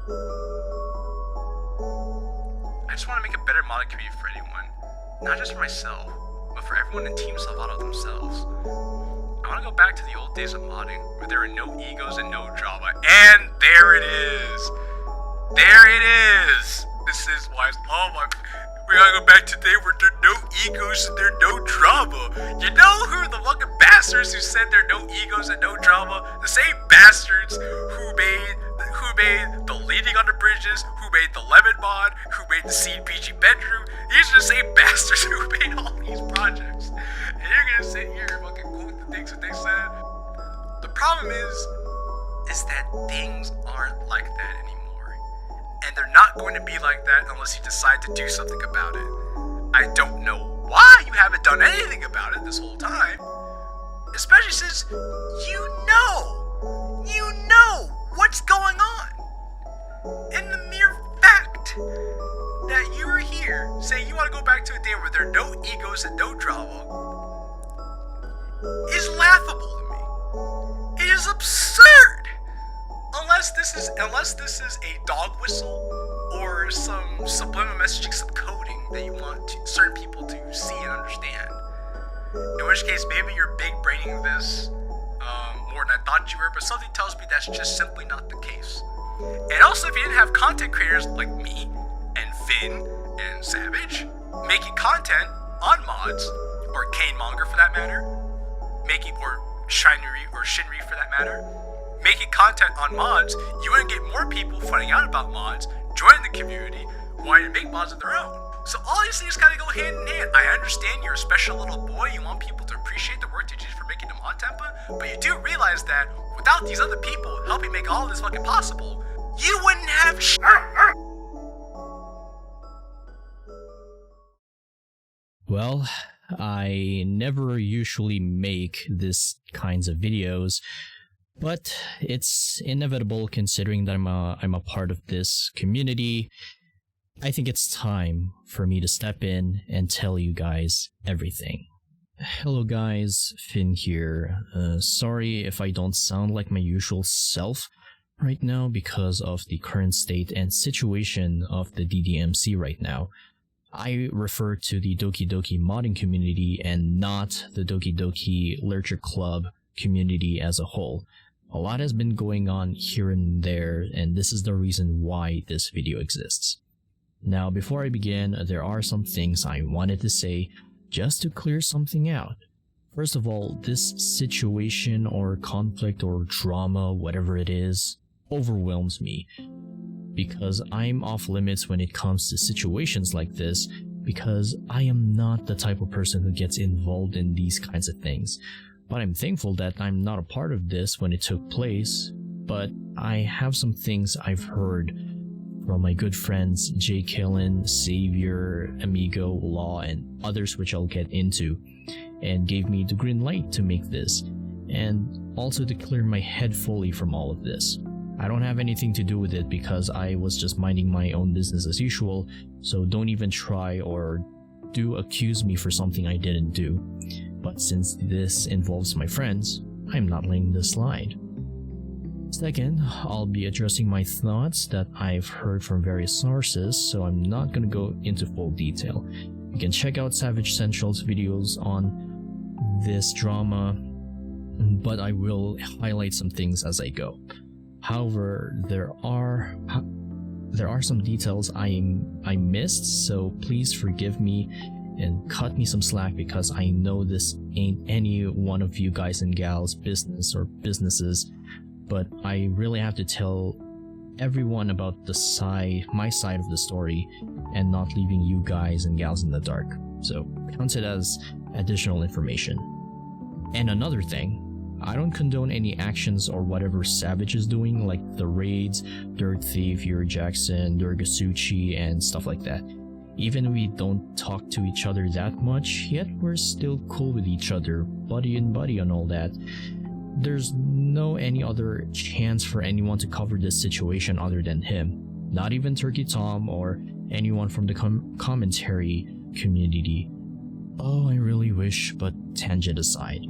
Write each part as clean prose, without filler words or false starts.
I just want to make a better modding community for anyone. Not just for myself, but for everyone in Team Salvato themselves. I want to go back to the old days of modding, where there are no egos and no drama. And there it is! There it is! This is why, oh my, we gotta go back to the day where there are no egos and there are no drama. You know who are the fucking bastards who said there are no egos and no drama? The same bastards who made the leading on the bridges, who made the lemon mod, who made the CPG bedroom. These are the same bastards who made all these projects. And you're gonna sit here and fucking quote the things that they said. The problem is that things aren't like that anymore. And they're not going to be like that unless you decide to do something about it. I don't know why you haven't done anything about it this whole time. Especially since you know what's going on. And the mere fact that you are here saying you want to go back to a day where there are no egos and no drama is laughable to me. It is absurd. Unless this is a dog whistle or some subliminal messaging, some coding that you want certain people to see and understand. In which case, maybe you're big braining this more than I thought you were, but something tells me that's just simply not the case. And also, if you didn't have content creators like me and Finn and Savage making content on mods, or Canemonger for that matter, or Shinri for that matter, making content on mods, you wouldn't get more people finding out about mods, joining the community, wanting to make mods of their own. So all these things kind of go hand in hand. I understand you're a special little boy, you want people to appreciate the work that you did for making the mod template, but you do realize that without these other people helping make all this fucking possible, you wouldn't have Well, I never usually make this kinds of videos, but it's inevitable considering that I'm a part of this community. I think it's time for me to step in and tell you guys everything. Hello guys, Finn here. Sorry if I don't sound like my usual self right now because of the current state and situation of the DDMC right now. I refer to the Doki Doki modding community and not the Doki Doki Literature Club community as a whole. A lot has been going on here and there, and this is the reason why this video exists. Now, before I begin, there are some things I wanted to say just to clear something out. First of all, this situation or conflict or drama, whatever it is, overwhelms me. Because I'm off limits when it comes to situations like this, because I am not the type of person who gets involved in these kinds of things. But I'm thankful that I'm not a part of this when it took place, but I have some things I've heard from my good friends Jay Killen, Savior, Amigo, Law, and others which I'll get into, and gave me the green light to make this, and also to clear my head fully from all of this. I don't have anything to do with it because I was just minding my own business as usual, so don't even try or do accuse me for something I didn't do. But since this involves my friends, I'm not letting this slide. Second, I'll be addressing my thoughts that I've heard from various sources, so I'm not gonna go into full detail. You can check out Savage Central's videos on this drama, but I will highlight some things as I go. However, there are some details I missed, so please forgive me and cut me some slack because I know this ain't any one of you guys and gals' business or businesses, but I really have to tell everyone about my side of the story and not leaving you guys and gals in the dark. So count it as additional information. And another thing, I don't condone any actions or whatever Savage is doing, like the raids, Dirt Thief, Yuri Jackson, Durgasuchi, and stuff like that. Even if we don't talk to each other that much, yet we're still cool with each other, buddy and buddy and all that. There's no any other chance for anyone to cover this situation other than him. Not even Turkey Tom or anyone from the commentary community. Oh, I really wish, but tangent aside.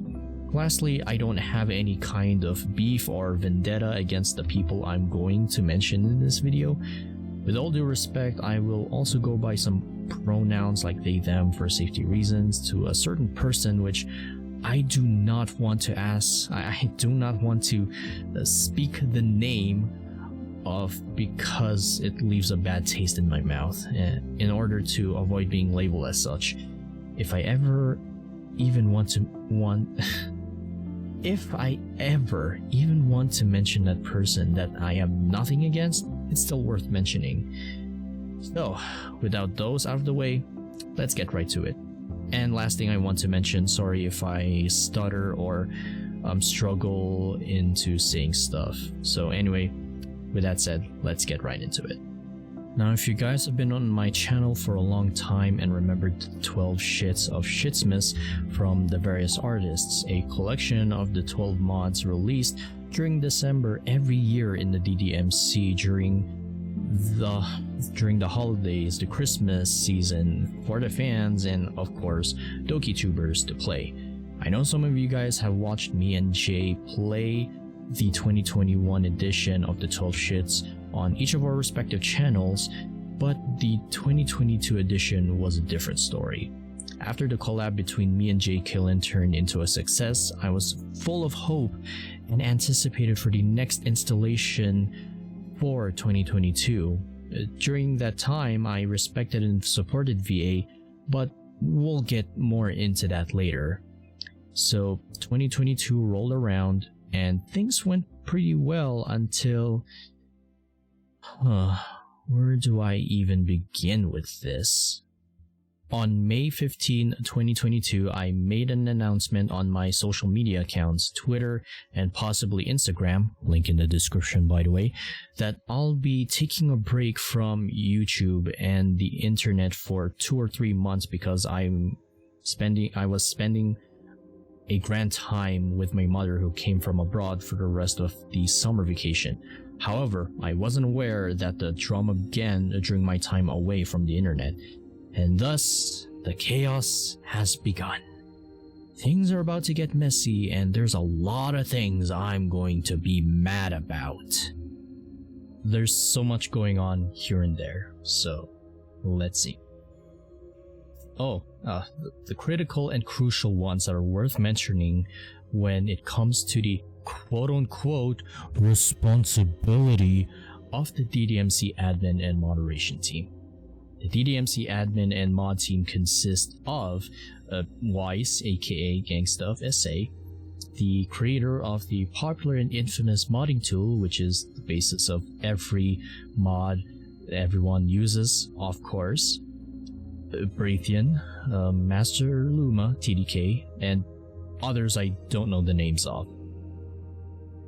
Lastly, I don't have any kind of beef or vendetta against the people I'm going to mention in this video. With all due respect, I will also go by some pronouns like they, them for safety reasons to a certain person which I do not want to speak the name of because it leaves a bad taste in my mouth in order to avoid being labeled as such. If I ever even want to mention that person that I have nothing against, it's still worth mentioning. So, without those out of the way, let's get right to it. And last thing I want to mention, sorry if I stutter or struggle into saying stuff. So anyway, with that said, let's get right into it. Now, if you guys have been on my channel for a long time and remembered the 12 shits of Shitsmas from the various artists, a collection of the 12 mods released during December every year in the DDMC during the holidays, the Christmas season, for the fans, and of course, Doki tubers to play. I know some of you guys have watched me and Jay play the 2021 edition of the 12 shits on each of our respective channels, but the 2022 edition was a different story. After the collab between me and Jay Killen turned into a success, I was full of hope and anticipated for the next installation for 2022. During that time, I respected and supported VA, but we'll get more into that later. So 2022 rolled around and things went pretty well until... where do I even begin with this? On May 15, 2022, I made an announcement on my social media accounts, Twitter and possibly Instagram, link in the description by the way, that I'll be taking a break from YouTube and the internet for 2 or 3 months because I was spending a grand time with my mother who came from abroad for the rest of the summer vacation. However, I wasn't aware that the drama began during my time away from the internet, and thus the chaos has begun. Things are about to get messy, and there's a lot of things I'm going to be mad about. There's so much going on here and there, so let's see. The critical and crucial ones that are worth mentioning when it comes to the quote-unquote responsibility of the DDMC admin and moderation team. The DDMC admin and mod team consists of Weiss, aka Gangsta of SA, the creator of the popular and infamous modding tool, which is the basis of every mod everyone uses, of course, Brathian, Master Luma, TDK, and others I don't know the names of.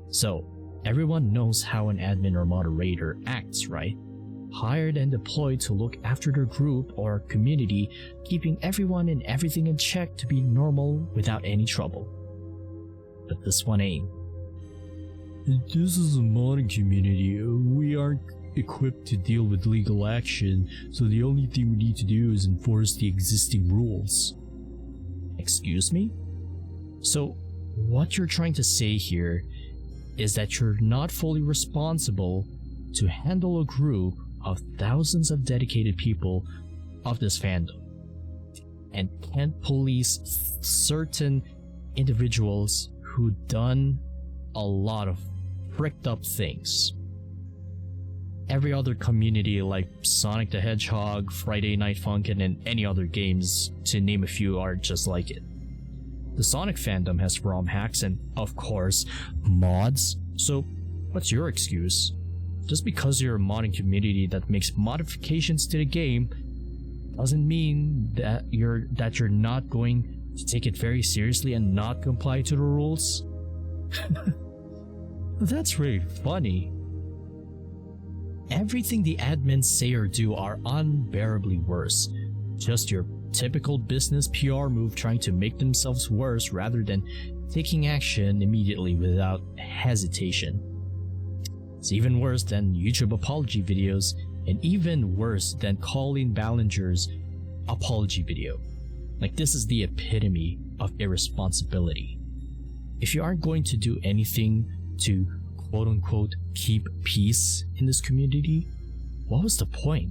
So, everyone knows how an admin or moderator acts, right? Hired and deployed to look after their group or community, keeping everyone and everything in check to be normal without any trouble. But this one ain't. This is a modding community. We aren't equipped to deal with legal action, so the only thing we need to do is enforce the existing rules. Excuse me? So, what you're trying to say here is that you're not fully responsible to handle a group of thousands of dedicated people of this fandom, and can't police certain individuals who done a lot of fricked up things. Every other community like Sonic the Hedgehog, Friday Night Funkin', and any other games, to name a few, are just like it. The Sonic fandom has ROM hacks and, of course, mods, so what's your excuse? Just because you're a modding community that makes modifications to the game doesn't mean that you're not going to take it very seriously and not comply to the rules. That's really funny. Everything the admins say or do are unbearably worse. Just your typical business PR move trying to make themselves worse rather than taking action immediately without hesitation. It's even worse than YouTube apology videos, and even worse than Colleen Ballinger's apology video. Like, this is the epitome of irresponsibility. if you aren't going to do anything to quote-unquote keep peace in this community, what was the point?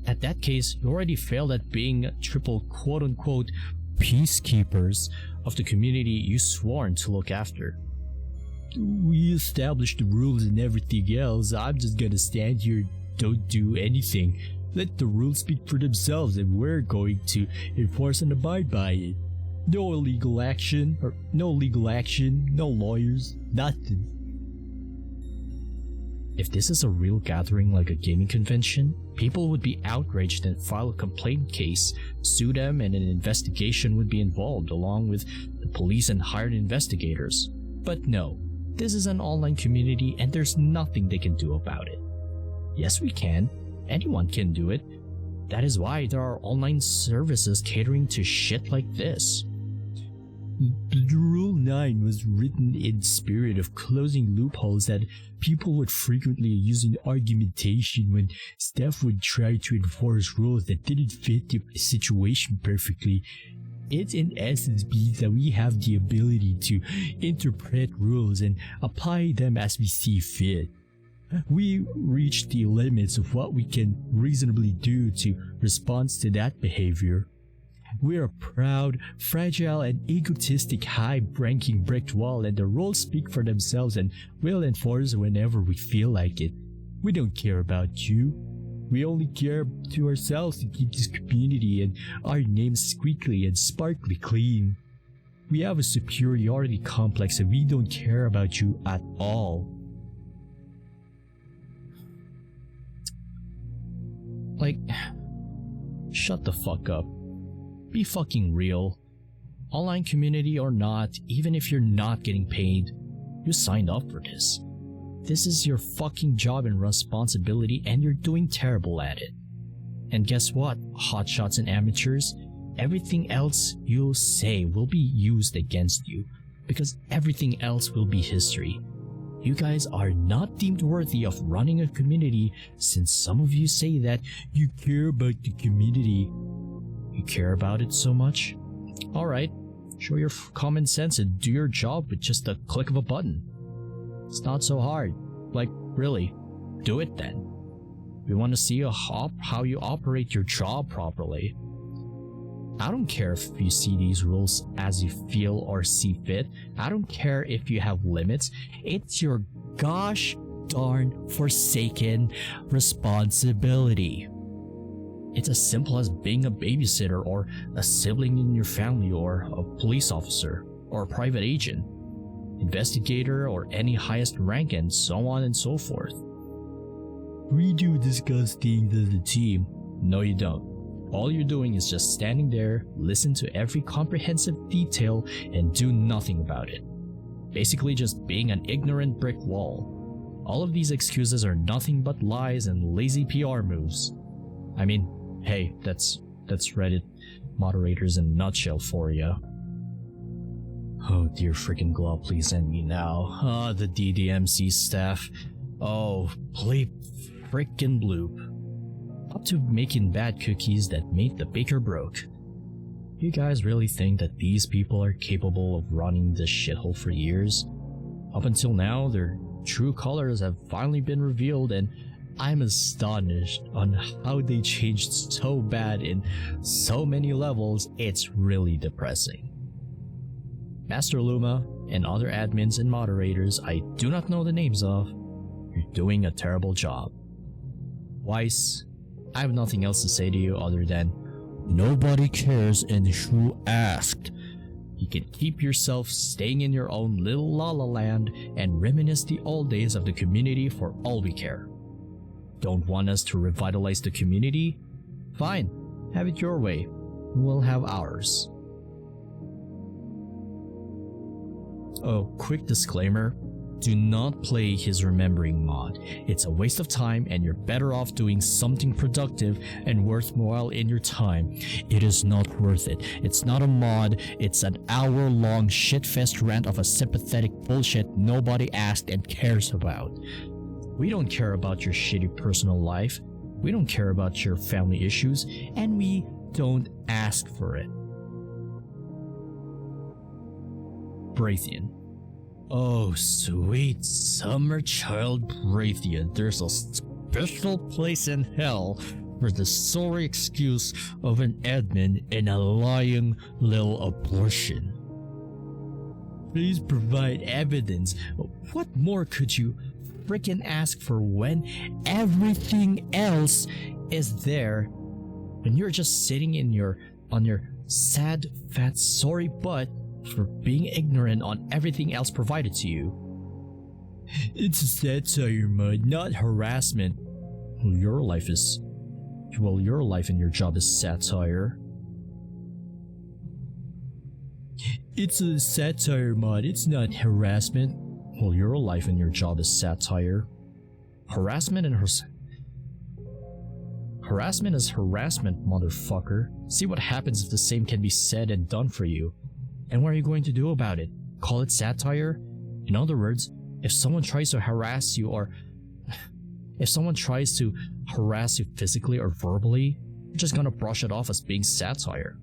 At that case, you already failed at being triple quote-unquote peacekeepers of the community you sworn to look after. We established the rules and everything else. I'm just gonna stand here and don't do anything. Let the rules speak for themselves and we're going to enforce and abide by it. No illegal action, no lawyers, nothing. If this is a real gathering like a gaming convention, people would be outraged and file a complaint case, sue them, and an investigation would be involved along with the police and hired investigators. But no, this is an online community and there's nothing they can do about it. Yes, we can. Anyone can do it. That is why there are online services catering to shit like this. Rule 9 was written in spirit of closing loopholes that people would frequently use in argumentation when staff would try to enforce rules that didn't fit the situation perfectly. It in essence means that we have the ability to interpret rules and apply them as we see fit. We reach the limits of what we can reasonably do to respond to that behavior. We're a proud, fragile, and egotistic high-ranking brick wall, and the rules speak for themselves and we'll enforce whenever we feel like it. We don't care about you. We only care to ourselves to keep this community and our names squeaky and sparkly clean. We have a superiority complex and we don't care about you at all. Like, shut the fuck up. Be fucking real. Online community or not, even if you're not getting paid, you signed up for this. This is your fucking job and responsibility and you're doing terrible at it. And guess what, hotshots and amateurs? Everything else you'll say will be used against you, because everything else will be history. You guys are not deemed worthy of running a community since some of you say that you care about the community. You care about it so much? Alright, show your common sense and do your job with just a click of a button. It's not so hard. Like, really, do it then. We want to see how you operate your job properly. I don't care if you see these rules as you feel or see fit. I don't care if you have limits. It's your gosh darn forsaken responsibility. It's as simple as being a babysitter or a sibling in your family or a police officer or a private agent, investigator or any highest rank, and so on and so forth. We do discuss things as a team. No, you don't. All you're doing is just standing there, listen to every comprehensive detail, and do nothing about it. Basically just being an ignorant brick wall. All of these excuses are nothing but lies and lazy PR moves. I mean, hey, that's Reddit moderators in a nutshell for ya. Oh dear freaking God, please end me now. The DDMC staff. Oh, bleep freaking bloop. Up to making bad cookies that made the baker broke. You guys really think that these people are capable of running this shithole for years? Up until now, their true colors have finally been revealed, and I'm astonished on how they changed so bad in so many levels. It's really depressing. Master Luma and other admins and moderators I do not know the names of, you're doing a terrible job. Weiss, I have nothing else to say to you other than nobody cares and who asked. You can keep yourself staying in your own little la-la land and reminisce the old days of the community for all we care. Don't want us to revitalize the community? Fine, have it your way. We'll have ours. Oh, quick disclaimer. Do not play his remembering mod. It's a waste of time and you're better off doing something productive and worthwhile in your time. It is not worth it. It's not a mod, it's an hour-long shitfest rant of a sympathetic bullshit nobody asked and cares about. We don't care about your shitty personal life, we don't care about your family issues, and we don't ask for it. Brathian. Oh, sweet summer child Brathian, there's a special place in hell for the sorry excuse of an admin and a lying little abortion. Please provide evidence. What more could you freaking ask for when everything else is there? When you're just sitting on your sad, fat, sorry butt for being ignorant on everything else provided to you. It's a satire, Mud, not harassment. Your life and your job is satire. It's a satire, Mud, it's not harassment. Well, your life and your job is satire. Harassment is harassment, motherfucker. See what happens if the same can be said and done for you. And what are you going to do about it? Call it satire? In other words, if someone tries to harass you physically or verbally, you're just gonna brush it off as being satire.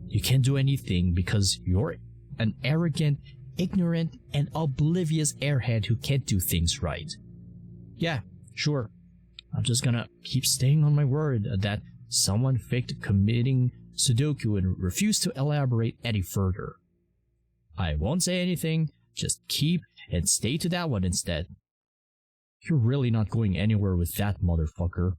You can't do anything because you're an arrogant, ignorant, and oblivious airhead who can't do things right. Yeah, sure. I'm just gonna keep staying on my word that someone faked committing Sudoku and refused to elaborate any further. I won't say anything, just keep and stay to that one instead. You're really not going anywhere with that, motherfucker.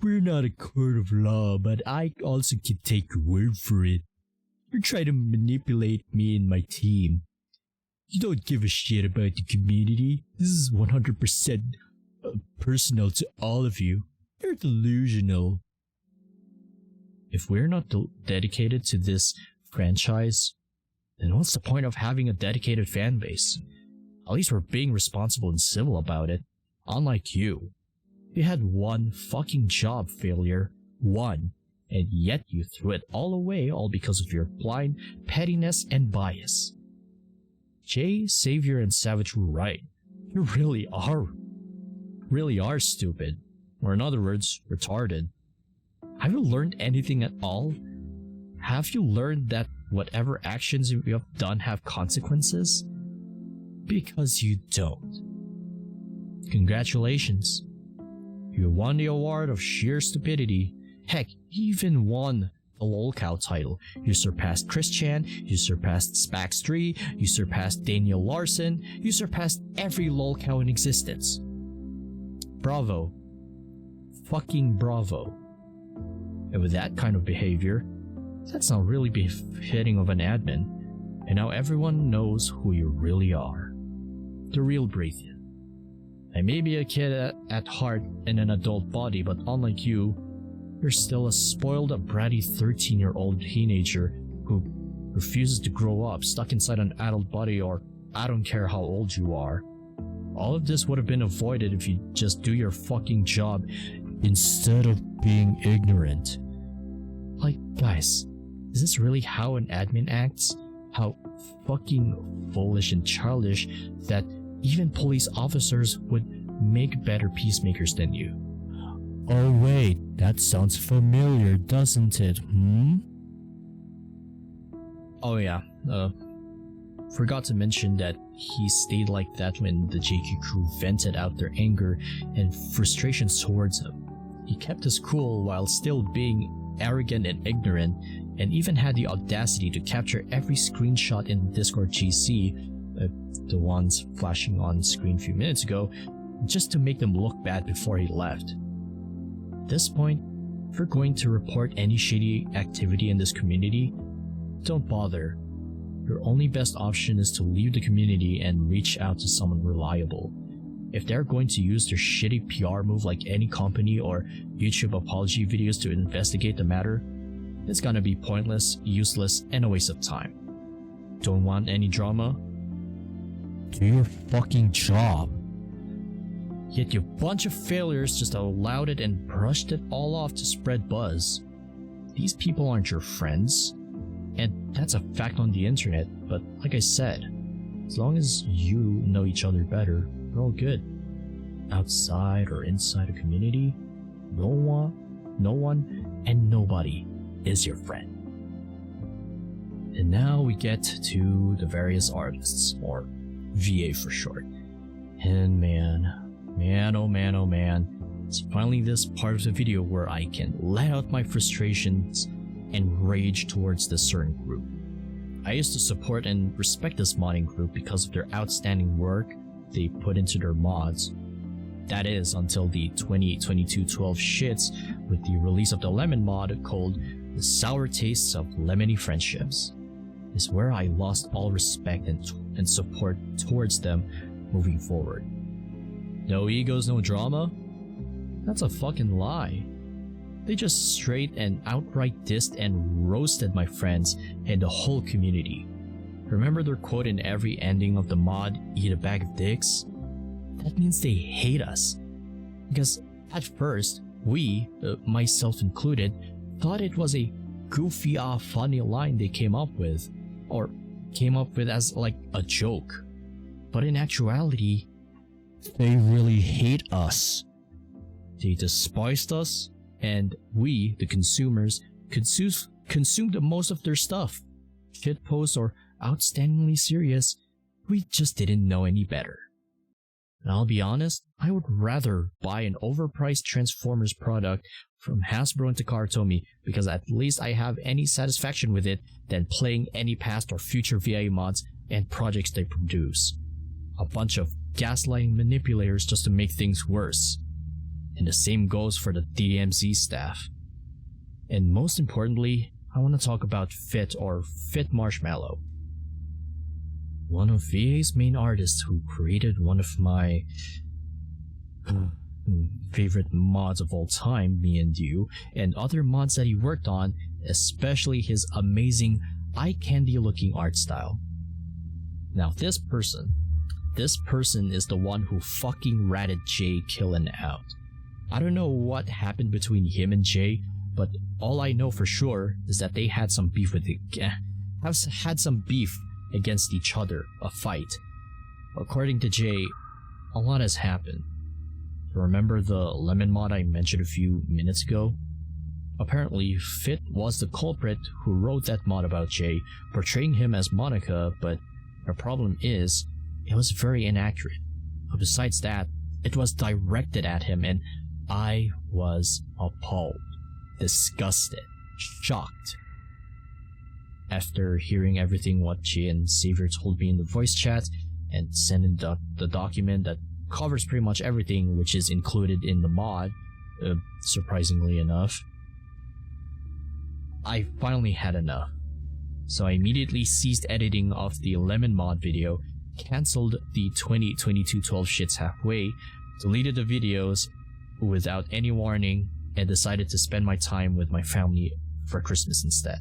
We're not a court of law, but I also can take your word for it. You're trying to manipulate me and my team. You don't give a shit about the community. This is 100% personal to all of you. You're delusional. If we're not dedicated to this franchise, then what's the point of having a dedicated fan base? At least we're being responsible and civil about it. Unlike you. You had one fucking job failure. One. And yet you threw it all away, all because of your blind pettiness and bias. Jay, Savior, and Savage were right. You really are stupid. Or in other words, retarded. Have you learned anything at all? Have you learned that whatever actions you have done have consequences? Because you don't. Congratulations. You won the award of sheer stupidity. Heck, you even won the lolcow title. You surpassed Chris Chan, you surpassed Spax3, you surpassed Daniel Larson, you surpassed every lolcow in existence. Bravo. Fucking bravo. And with that kind of behavior, that's not really befitting of an admin. And now everyone knows who you really are. The real Brathian. I may be a kid at heart in an adult body, but unlike you, you're still a spoiled, bratty 13-year-old teenager who refuses to grow up, stuck inside an adult body, or I don't care how old you are. All of this would have been avoided if you just do your fucking job instead of being ignorant. Like, guys, is this really how an admin acts? How fucking foolish and childish that even police officers would make better peacemakers than you. Oh wait, that sounds familiar, doesn't it, Oh yeah, forgot to mention that he stayed like that when the JQ crew vented out their anger and frustrations towards him. He kept his cool while still being arrogant and ignorant, and even had the audacity to capture every screenshot in the Discord GC, the ones flashing on screen a few minutes ago, just to make them look bad before he left. At this point, if you're going to report any shady activity in this community, don't bother. Your only best option is to leave the community and reach out to someone reliable. If they're going to use their shitty PR move like any company or YouTube apology videos to investigate the matter, it's gonna be pointless, useless, and a waste of time. Don't want any drama? Do your fucking job. Yet your bunch of failures just allowed it and brushed it all off to spread buzz. These people aren't your friends. And that's a fact on the internet, but like I said, as long as you know each other better, we're all good. Outside or inside a community, no one, and nobody is your friend. And now we get to the various artists, or VA for short. And man, oh man, it's finally this part of the video where I can let out my frustrations and rage towards this certain group. I used to support and respect this modding group because of their outstanding work they put into their mods. That is, until the 2022-12 shits with the release of the Lemon mod called The Sour Tastes of Lemony Friendships. Is where I lost all respect and support towards them moving forward. No egos, no drama? That's a fucking lie. They just straight and outright dissed and roasted my friends and the whole community. Remember their quote in every ending of the mod, "Eat a bag of dicks"? That means they hate us. Because at first, we, myself included, thought it was a goofy funny line they came up with, or came up with as like a joke. But in actuality, they really hate us. They despised us, and we, the consumers, consumed most of their stuff. Shitposts or outstandingly serious, we just didn't know any better. And I'll be honest, I would rather buy an overpriced Transformers product from Hasbro and Takara because at least I have any satisfaction with it than playing any past or future VA mods and projects they produce. A bunch of gaslighting manipulators just to make things worse. And the same goes for the DDMC staff. And most importantly, I want to talk about Fit or Fit Marshmallow. One of VA's main artists who created one of my favorite mods of all time, Me and You, and other mods that he worked on, especially his amazing eye candy looking art style. Now this person is the one who fucking ratted Jay Killen out. I don't know what happened between him and Jay, but all I know for sure is that they had some beef against each other, a fight. According to Jay, a lot has happened. Remember the Lemon mod I mentioned a few minutes ago? Apparently, Fit was the culprit who wrote that mod about Jay, portraying him as Monica, but the problem is, it was very inaccurate. But besides that, it was directed at him and I was appalled, disgusted, shocked. After hearing everything what Jay and Xavier told me in the voice chat and sending the document that covers pretty much everything which is included in the mod, surprisingly enough, I finally had enough. So I immediately ceased editing of the Lemon mod video, cancelled the 2022-12 shits halfway, deleted the videos without any warning, and decided to spend my time with my family for Christmas instead.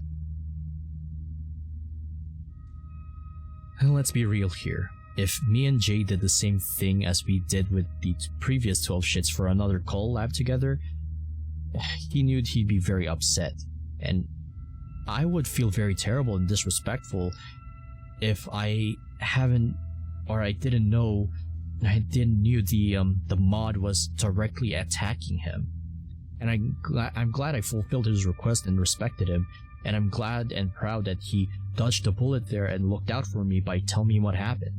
And let's be real here. If me and Jay did the same thing as we did with the previous 12 shits for another collab together, he knew he'd be very upset, and I would feel very terrible and disrespectful if I didn't know the mod was directly attacking him. And I'm glad I fulfilled his request and respected him, and I'm glad and proud that he dodged the bullet there and looked out for me by telling me what happened.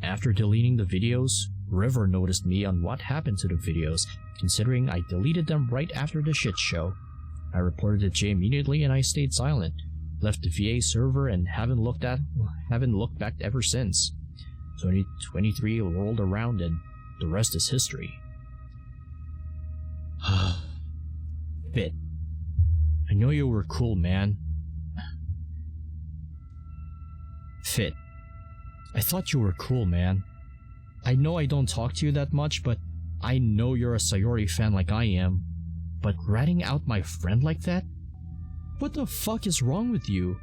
After deleting the videos, River noticed me on what happened to the videos, considering I deleted them right after the shit show. I reported to Jay immediately and I stayed silent, left the VA server and haven't looked back ever since. 2023 rolled around and the rest is history. Fit. I know you were cool, man. Fit. I thought you were cool, man. I know I don't talk to you that much, but I know you're a Sayori fan like I am. But ratting out my friend like that? What the fuck is wrong with you?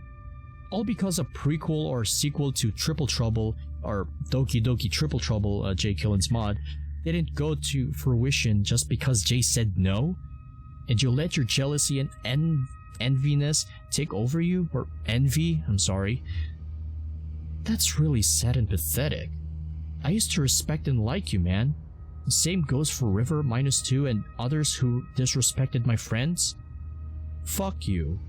All because a prequel or sequel to Triple Trouble, or Doki Doki Triple Trouble, Jay Killen's mod, didn't go to fruition just because Jay said no? And you let your jealousy and enviness take over you? Or envy, I'm sorry. That's really sad and pathetic. I used to respect and like you, man. The same goes for River, -2, and others who disrespected my friends. Fuck you.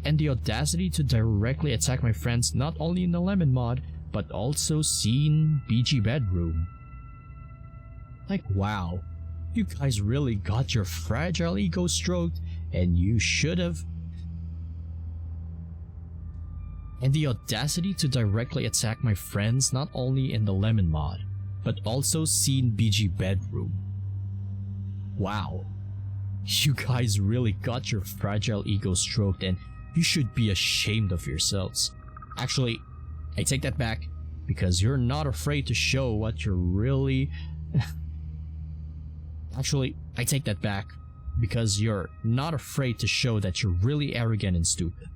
and the audacity to directly attack my friends not only in the Lemon mod, but also seen BG Bedroom. Like, wow, you guys really got your fragile ego stroked, and you should have. And the audacity to directly attack my friends not only in the Lemon mod, but also seen BG Bedroom. Wow, you guys really got your fragile ego stroked, and you should be ashamed of yourselves. Actually, I take that back, because you're not afraid to show what you're really... Actually, I take that back, because you're not afraid to show that you're really arrogant and stupid.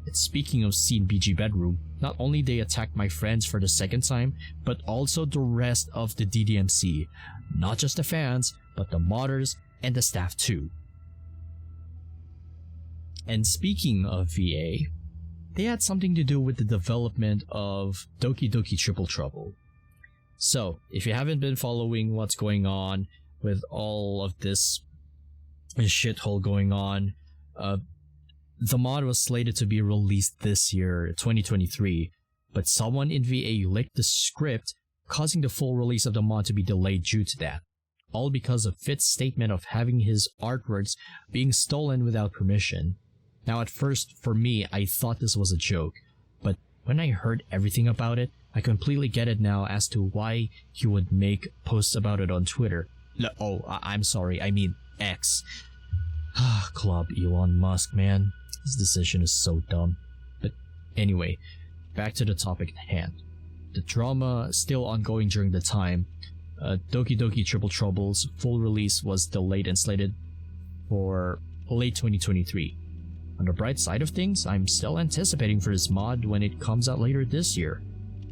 And speaking of seen BG Bedroom, not only they attacked my friends for the second time, but also the rest of the DDMC. Not just the fans, but the modders and the staff too. And speaking of VA, they had something to do with the development of Doki Doki Triple Trouble. So, if you haven't been following what's going on with all of this shithole going on, the mod was slated to be released this year, 2023, but someone in VA leaked the script, causing the full release of the mod to be delayed due to that. All because of Fit's statement of having his artworks being stolen without permission. Now at first, for me, I thought this was a joke, but when I heard everything about it, I completely get it now as to why he would make posts about it on Twitter. I'm sorry, I mean X. Club Elon Musk, man. His decision is so dumb. But anyway, back to the topic at hand. The drama still ongoing during the time. Doki Doki Triple Trouble's full release was delayed and slated for late 2023. On the bright side of things, I'm still anticipating for this mod when it comes out later this year.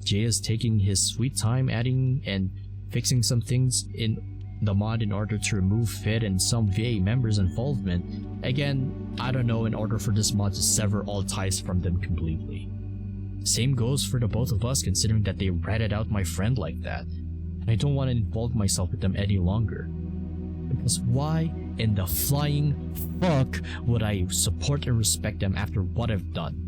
Jay is taking his sweet time adding and fixing some things in the mod in order to remove Fit and some VA members' involvement. Again, I don't know, in order for this mod to sever all ties from them completely. Same goes for the both of us, considering that they ratted out my friend like that. And I don't want to involve myself with them any longer. Because why in the flying fuck would I support and respect them after what I've done?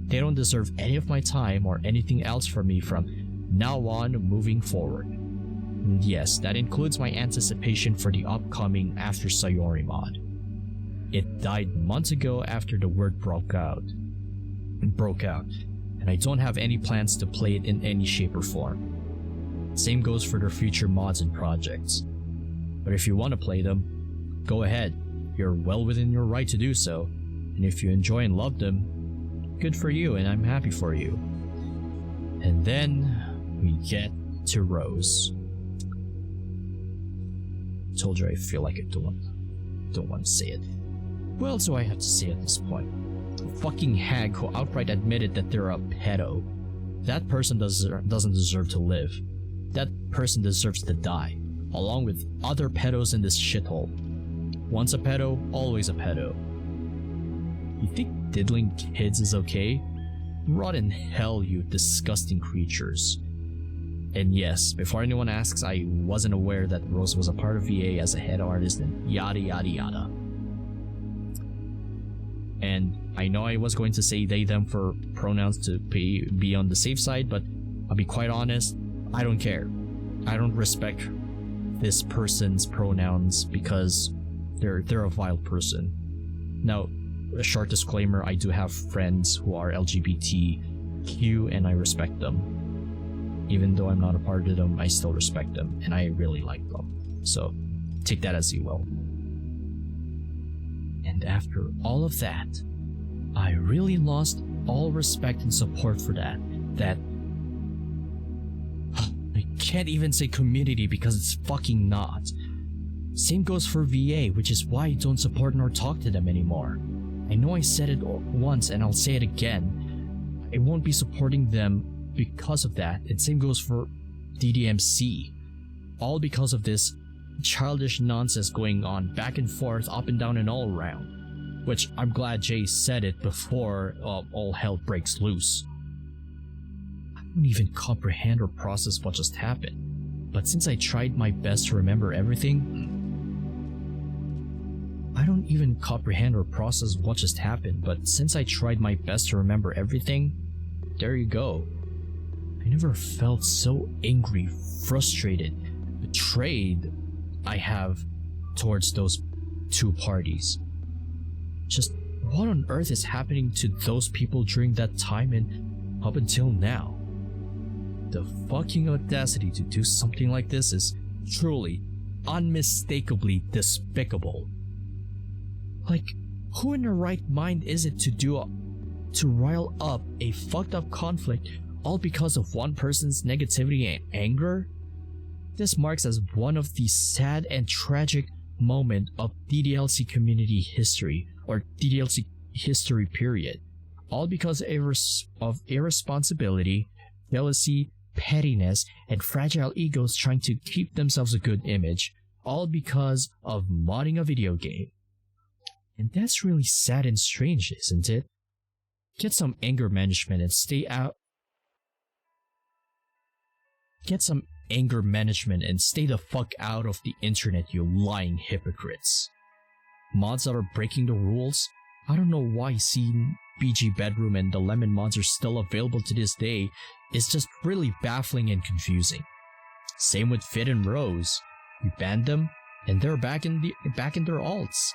They don't deserve any of my time or anything else from me from now on moving forward. And yes, that includes my anticipation for the upcoming After Sayori mod. It died months ago after the word broke out, and I don't have any plans to play it in any shape or form. Same goes for their future mods and projects. But if you want to play them, go ahead. You're well within your right to do so, and if you enjoy and love them, good for you, and I'm happy for you. And then we get to Rose. Told you I feel like I don't want to say it. What else do I have to say at this point? A fucking hag who outright admitted that they're a pedo. That person doesn't deserve to live. That person deserves to die, along with other pedos in this shithole. Once a pedo, always a pedo. You think diddling kids is okay? Rot in hell, you disgusting creatures. And yes, before anyone asks, I wasn't aware that Rose was a part of VA as a head artist and yada yada yada. And I know I was going to say they them for pronouns to be on the safe side, but I'll be quite honest, I don't care. I don't respect this person's pronouns because they're a vile person. Now, a short disclaimer, I do have friends who are LGBTQ and I respect them. Even though I'm not a part of them, I still respect them, and I really like them. So, take that as you will. And after all of that, I really lost all respect and support for that. I can't even say community because it's fucking not. Same goes for VA, which is why I don't support nor talk to them anymore. I know I said it once and I'll say it again. I won't be supporting them because of that, and same goes for DDMC. All because of this childish nonsense going on back and forth, up and down and all around. Which I'm glad Jay said it before all hell breaks loose. I don't even comprehend or process what just happened. But since I tried my best to remember everything, I don't don't even comprehend or process what just happened, but since I tried my best to remember everything, there you go. I never felt so angry, frustrated, betrayed I have towards those two parties. Just what on earth is happening to those people during that time and up until now? The fucking audacity to do something like this is truly, unmistakably despicable. Like, who in their right mind is it to rile up a fucked up conflict all because of one person's negativity and anger? This marks as one of the sad and tragic moments of DDLC community history, or DDLC history period, all because of irresponsibility, jealousy, pettiness, and fragile egos trying to keep themselves a good image, all because of modding a video game. And that's really sad and strange, isn't it? Get some anger management and stay out. Get some anger management and stay the fuck out of the internet, you lying hypocrites. Mods that are breaking the rules? I don't know why seeing BG Bedroom and the Lemon mods are still available to this day is just really baffling and confusing. Same with Fit and Rose. You banned them, and they're back in their alts.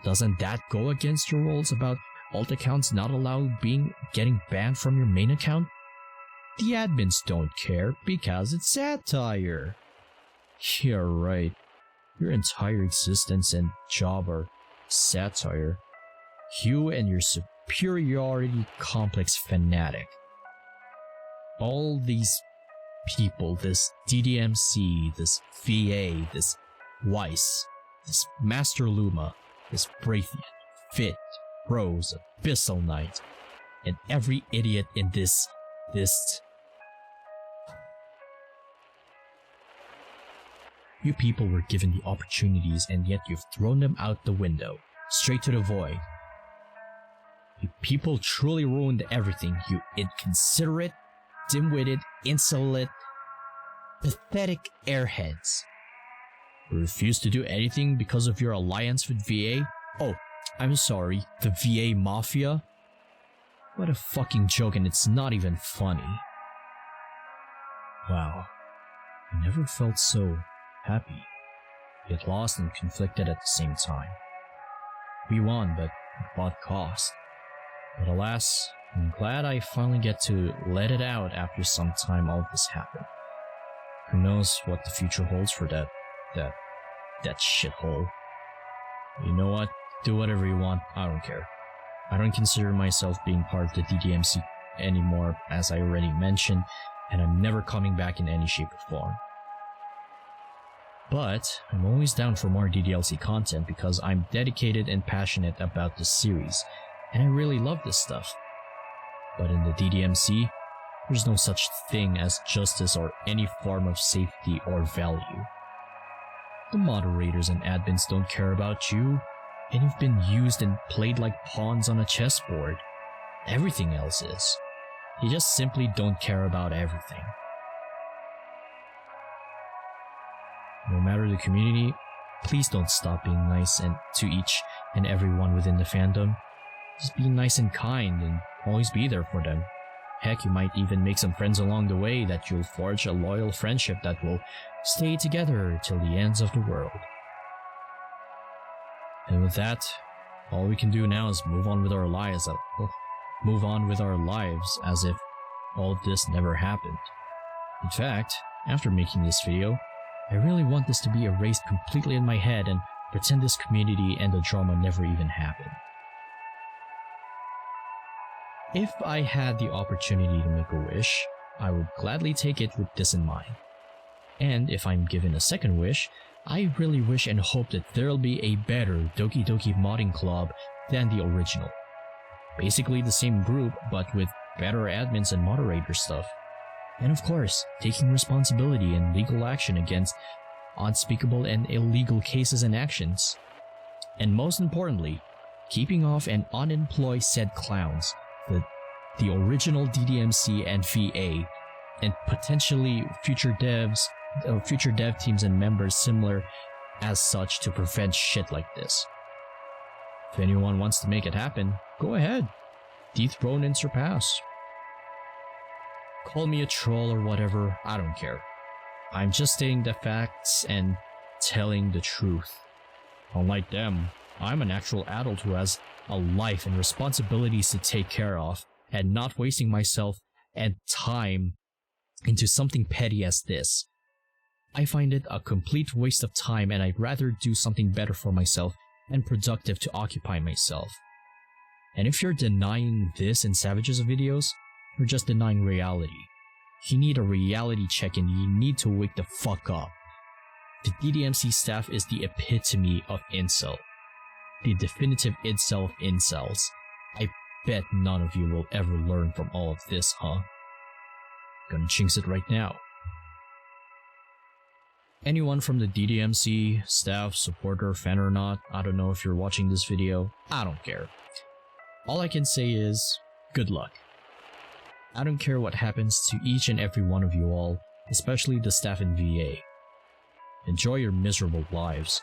Doesn't that go against your rules about alt accounts not allowed getting banned from your main account? The admins don't care because it's satire. Yeah, right. Your entire existence and job are satire. You and your superiority complex fanatic. All these people, this DDMC, this VA, this Weiss, this Master Luma, this Braythian, Fit, Rose, Abyssal Knight, and every idiot in this. You people were given the opportunities and yet you've thrown them out the window, straight to the void. You people truly ruined everything, you inconsiderate, dim-witted, insolent, pathetic airheads. You refuse to do anything because of your alliance with VA? Oh, I'm sorry, the VA Mafia? What a fucking joke, and it's not even funny. Wow, I never felt so happy, yet lost and conflicted at the same time. We won, but at what cost? But alas, I'm glad I finally get to let it out after some time all this happened. Who knows what the future holds for that shithole. You know what? Do whatever you want, I don't care. I don't consider myself being part of the DDMC anymore, as I already mentioned, and I'm never coming back in any shape or form. But I'm always down for more DDLC content because I'm dedicated and passionate about this series, and I really love this stuff. But in the DDMC, there's no such thing as justice or any form of safety or value. The moderators and admins don't care about you, and you've been used and played like pawns on a chessboard. Everything else is. You just simply don't care about everything. No matter the community, please don't stop being nice and to each and everyone within the fandom. Just be nice and kind and always be there for them. Heck, you might even make some friends along the way that you'll forge a loyal friendship that will stay together till the ends of the world. And with that, all we can do now is move on with our lives as if all this never happened. In fact, after making this video, I really want this to be erased completely in my head and pretend this community and the drama never even happened. If I had the opportunity to make a wish, I would gladly take it with this in mind. And if I'm given a second wish, I really wish and hope that there'll be a better Doki Doki modding club than the original. Basically the same group, but with better admins and moderator stuff. And of course, taking responsibility and legal action against unspeakable and illegal cases and actions. And most importantly, keeping off and unemploy said clowns, the original DDMC and VA, and potentially future dev teams and members similar as such to prevent shit like this. If anyone wants to make it happen, go ahead. Dethrone and surpass. Call me a troll or whatever, I don't care. I'm just stating the facts and telling the truth. Unlike them, I'm an actual adult who has a life and responsibilities to take care of, and not wasting myself and time into something petty as this. I find it a complete waste of time, and I'd rather do something better for myself and productive to occupy myself. And if you're denying this in Savage's videos, you're just denying reality. You need a reality check and you need to wake the fuck up. The DDMC staff is the epitome of incel. The definitive incel of incels. I bet none of you will ever learn from all of this, huh? Gonna jinx it right now. Anyone from the DDMC, staff, supporter, fan or not, I don't know if you're watching this video, I don't care. All I can say is, good luck. I don't care what happens to each and every one of you all, especially the staff in VA. Enjoy your miserable lives.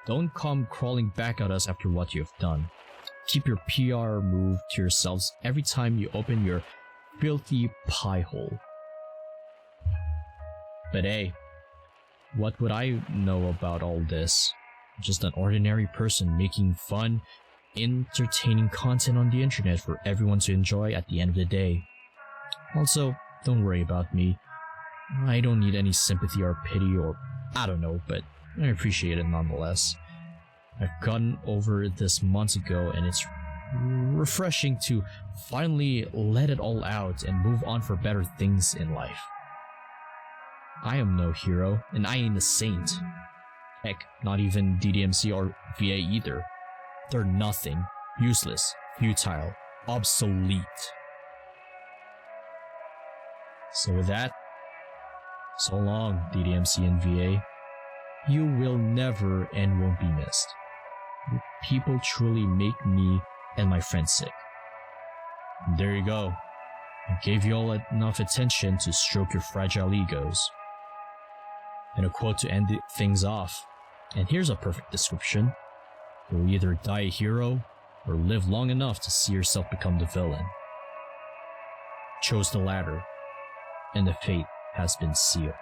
Don't come crawling back at us after what you've done. Keep your PR move to yourselves every time you open your filthy pie hole. But hey, what would I know about all this? Just an ordinary person making fun, entertaining content on the internet for everyone to enjoy at the end of the day. Also, don't worry about me. I don't need any sympathy or pity or I don't know, but I appreciate it nonetheless. I've gotten over this months ago and it's refreshing to finally let it all out and move on for better things in life. I am no hero, and I ain't a saint. Heck, not even DDMC or VA either. They're nothing, useless, futile, obsolete. So with that, so long, DDMC and VA. You will never and won't be missed. Your people truly make me and my friends sick. And there you go. I gave you all enough attention to stroke your fragile egos. And a quote to end things off. And here's a perfect description. You'll either die a hero, or live long enough to see yourself become the villain. Chose the latter, and the fate has been sealed.